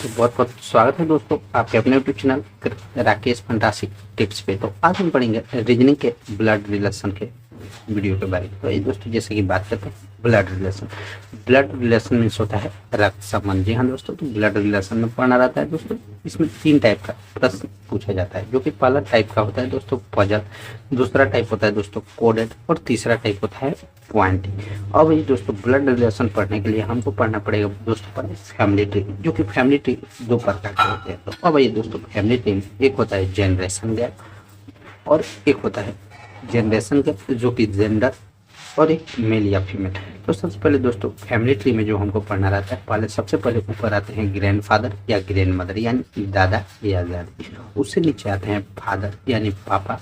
तो बहुत बहुत स्वागत है दोस्तों आपके अपने YouTube channel Rakesh fantasy tips पे। तो आज हम पढ़ेंगे रीजनिंग के ब्लड रिलेशन के वीडियो के बारे में। तो ये दोस्तों जैसे कि बात करते हैं ब्लड रिलेशन मीन्स होता है रक्त संबंध। जी हाँ दोस्तों, तो ब्लड रिलेशन में पढ़ना रहता है दोस्तों। इसमें 3 टाइप का प्रश्न पूछा जाता है, जो कि पहला टाइप का होता है दोस्तों पजल, दूसरा टाइप होता है दोस्तों कोडेड और तीसरा टाइप होता है पॉइंटिंग। अब ये दोस्तों ब्लड रिलेशन पढ़ने के लिए हमको पढ़ना पड़ेगा दोस्तों पहले फैमिली ट्री, जो कि फैमिली ट्री 2 प्रकार के होते हैं। तो अब ये दोस्तों फैमिली ट्री एक होता है जनरेशन गैप और एक होता है जनरेशन गैप, जो कि जेंडर और एक मेल या फीमेल। तो सबसे पहले दोस्तों फैमिली ट्री में जो हमको पढ़ना रहता है, पहले सबसे पहले ऊपर आते हैं ग्रैंडफादर या ग्रैंड मदर यानी दादा या दादी, उससे नीचे आते हैं फादर यानी पापा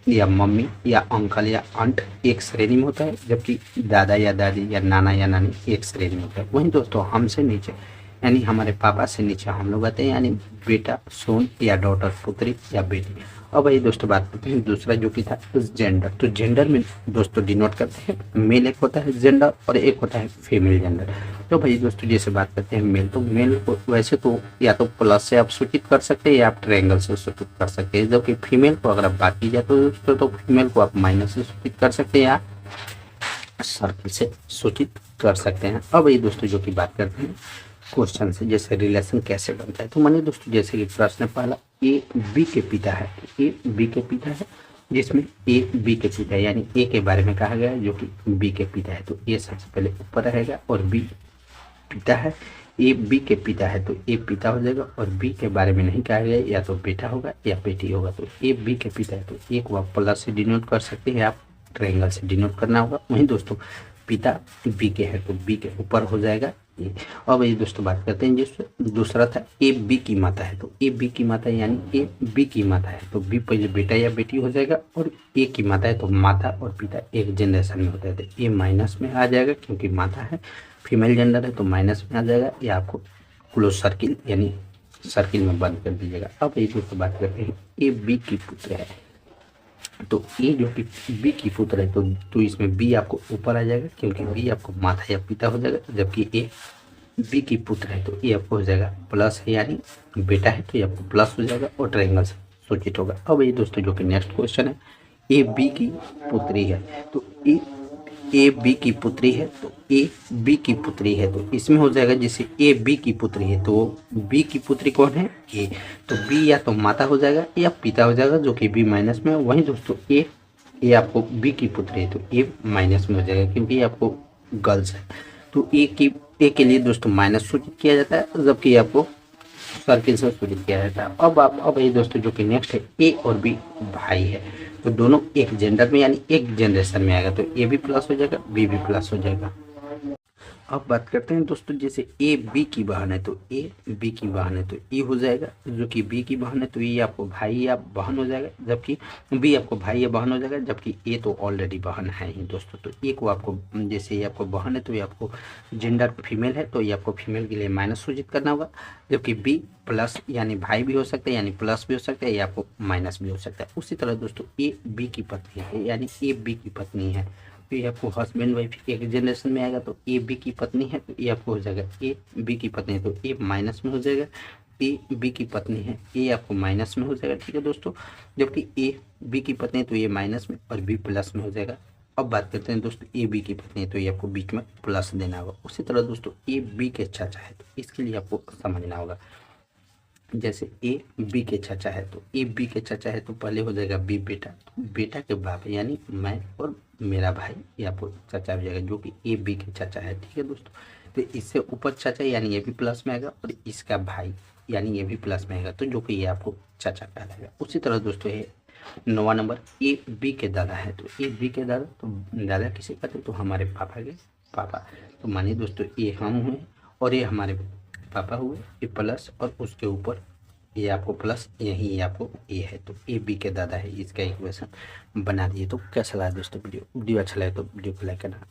या मम्मी या अंकल या आंट एक श्रेणी में होता है, जबकि दादा या दादी या नाना या नानी एक श्रेणी में होता है। वहीं दोस्तों हमसे नीचे यानी हमारे पापा से नीचे हम लोग आते हैं, यानी बेटा सोन या डॉटर पुत्री या बेटी। अब भाई दोस्तों बात करते हैं दूसरा जो कि था जेंडर। तो जेंडर में दोस्तों डिनोट करते हैं मेल एक होता है जेंडर और एक होता है फीमेल जेंडर। तो भाई दोस्तों जैसे बात करते हैं मेल, तो मेल को वैसे तो या तो प्लस से आप सूचित कर सकते हैं या आप ट्रायंगल से सूचित कर सकते हैं, जबकि फीमेल को अगर आप बात की जाए तो दोस्तों तो फीमेल को आप माइनस से सूचित कर सकते हैं या सर्किल से सूचित कर सकते हैं। अब ये दोस्तों जो कि बात करते हैं क्वेश्चन से, जैसे रिलेशन कैसे बनता है। तो मानिए दोस्तों जैसे कि प्रश्न पहला ए बी के पिता है, तो ए बी के पिता है, जिसमें ए बी के पिता है यानी ए के बारे में कहा गया है जो कि बी के पिता है। तो ए सबसे पहले ऊपर रहेगा और बी पिता है। ए बी के पिता है तो ए पिता हो जाएगा और बी के बारे में नहीं कहा गया, या तो बेटा होगा या बेटी होगा। तो ए बी के पिता है तो एक बार प्लस से डिनोट कर सकते हैं, आप ट्रायंगल से डिनोट करना होगा। वहीं दोस्तों पिता बी के है तो बी के ऊपर हो जाएगा ये। अब ये दोस्तों बात करते हैं जिस दूसरा था ए बी की माता है, तो ए बी की माता यानी ए बी की माता है तो बी पहले बेटा या बेटी हो जाएगा, और ए की माता है तो माता और पिता एक जनरेशन में होता है। तो ए माइनस में आ जाएगा क्योंकि माता है, फीमेल जेंडर है तो माइनस में आ जाएगा, या आपको क्लोज सर्किल यानी सर्किल में बंद कर दीजिएगा। अब ये दोस्तों बात करते हैं ए बी की पुत्र है, तो ए जो कि बी की पुत्र है तो इसमें बी आपको ऊपर आ जाएगा क्योंकि बी आपको माता या पिता हो जाएगा, जबकि ए बी की पुत्र है तो ए आपको हो जाएगा प्लस है यानी बेटा है तो ये आपको प्लस हो जाएगा और ट्रायंगल से सूचित होगा। अब ये दोस्तों जो कि नेक्स्ट क्वेश्चन है ए बी की पुत्री है, तो ए बी की पुत्री है तो ए बी की पुत्री है तो इसमें हो जाएगा जैसे ए बी की पुत्री है तो बी की पुत्री कौन है ए, तो बी या तो माता हो जाएगा या पिता हो जाएगा जो कि बी माइनस में है। वहीं दोस्तों ए आपको बी की पुत्री है तो ए माइनस में हो जाएगा क्योंकि ये आपको गर्ल्स है। तो ए के लिए दोस्तों माइनस सूचित किया जाता है, जबकि आपको सर्किल से सूचित किया जाता है। अब ये दोस्तों जो कि नेक्स्ट है ए और बी भाई है, तो दोनों एक जेंडर में यानी एक जनरेशन में आएगा तो ए भी प्लस हो जाएगा बी भी प्लस हो जाएगा। अब बात करते हैं दोस्तों जैसे ए बी की बहन है तो ए बी की बहन है तो ए हो जाएगा, जो कि बी की बहन है तो ये आपको भाई या बहन हो जाएगा, जबकि बी आपको भाई या बहन हो जाएगा, जबकि ए तो ऑलरेडी बहन है ही दोस्तों। तो ए को आपको जैसे ये आपको बहन है तो ये आपको जेंडर फीमेल है तो ये आपको फीमेल के लिए माइनस सूचित करना होगा, जबकि बी प्लस यानी भाई भी हो सकता है यानी प्लस भी हो सकता है या आपको माइनस भी हो सकता है। उसी तरह दोस्तों ए बी की पत्नी है यानी ए बी की पत्नी है तो ये आपको हस्बैंड वाइफ एक जनरेशन में आएगा, तो ए बी की पत्नी है तो ये आपको हो जाएगा ए बी की पत्नी है तो ए माइनस में हो जाएगा, ए बी की पत्नी है ए आपको माइनस में हो जाएगा। ठीक है दोस्तों, जबकि ए बी की पत्नी है तो ये माइनस में और बी प्लस में हो जाएगा। अब बात करते हैं दोस्तों ए बी की पत्नी है तो ये आपको बीच में प्लस देना होगा। उसी तरह दोस्तों ए बी के चाचा है तो इसके लिए आपको समझना होगा, जैसे ए बी के चाचा है तो ए बी के चाचा है तो पहले हो जाएगा बी बेटा, तो बेटा के बाप यानी मैं और मेरा भाई ये आपको चाचा हो जाएगा जो कि ए बी के चाचा है। ठीक है दोस्तों, तो इससे ऊपर चाचा यानी ये भी प्लस में आएगा और इसका भाई यानी ये भी प्लस में आएगा तो जो कि ये आपको चाचा कहलाएगा। उसी तरह दोस्तों ये 9वां नंबर ए बी के दादा है, तो ए बी के दादा तो दादा किसे कहते हैं तो हमारे पापा के पापा। तो मानिए दोस्तों ये हम हुए और ये हमारे पापा हुए, ये प्लस और उसके ऊपर ये आपको प्लस यही आपको ए है तो ए बी के दादा है, इसका इक्वेशन बना दिए। तो कैसा लगा दोस्तों वीडियो अच्छा लगे तो वीडियो को लाइक करना।